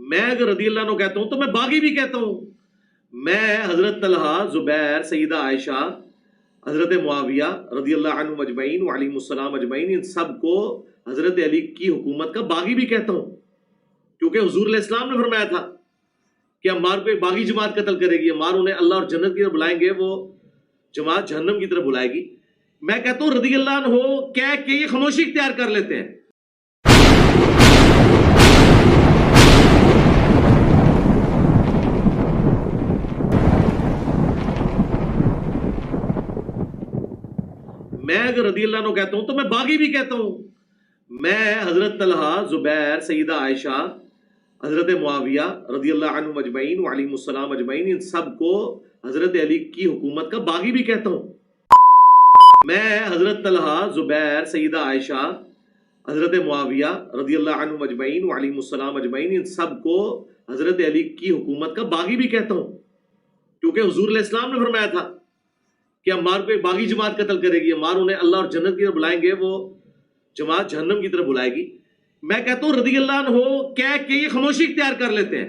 میں اگر رضی اللہ عنہ کہتا ہوں تو میں باغی بھی کہتا ہوں. میں حضرت طلحہ، زبیر، سیدہ عائشہ، حضرت معاویہ رضی اللہ عنہ اجمعین وعلیہم السلام اجمعین، ان سب کو حضرت علی کی حکومت کا باغی بھی کہتا ہوں، کیونکہ حضور علیہ السلام نے فرمایا تھا کہ عمار کو ایک باغی جماعت قتل کرے گی، عمار انہیں اللہ اور جنت کی طرف بلائیں گے، وہ جماعت جہنم کی طرف بلائے گی. میں کہتا ہوں رضی اللہ عنہ کہہ کے یہ خاموشی اختیار کر لیتے ہیں. میں اگر رضی اللہ عنہ کہتا ہوں تو میں باغی بھی کہتا ہوں. میں حضرت طلحہ، زبیر، سیدہ عائشہ، حضرت معاویہ رضی اللہ عنہ اجمعین وعلیہم السلام اجمعین، ان سب کو حضرت علی کی حکومت کا باغی بھی کہتا ہوں. میں حضرت طلحہ، زبیر، سیدہ عائشہ، حضرت معاویہ رضی اللہ عنہ اجمعین وعلیہم السلام اجمعین، ان سب کو حضرت علی کی حکومت کا باغی بھی کہتا ہوں، کیونکہ حضور علیہ السلام نے فرمایا تھا کہ عمار کو ایک باغی جماعت قتل کرے گی، عمار انہیں اللہ اور جنت کی طرف بلائیں گے، وہ جماعت جہنم کی طرف بلائے گی. میں کہتا ہوں رضی اللہ عنہ کہہ کے یہ خاموشی اختیار کر لیتے ہیں.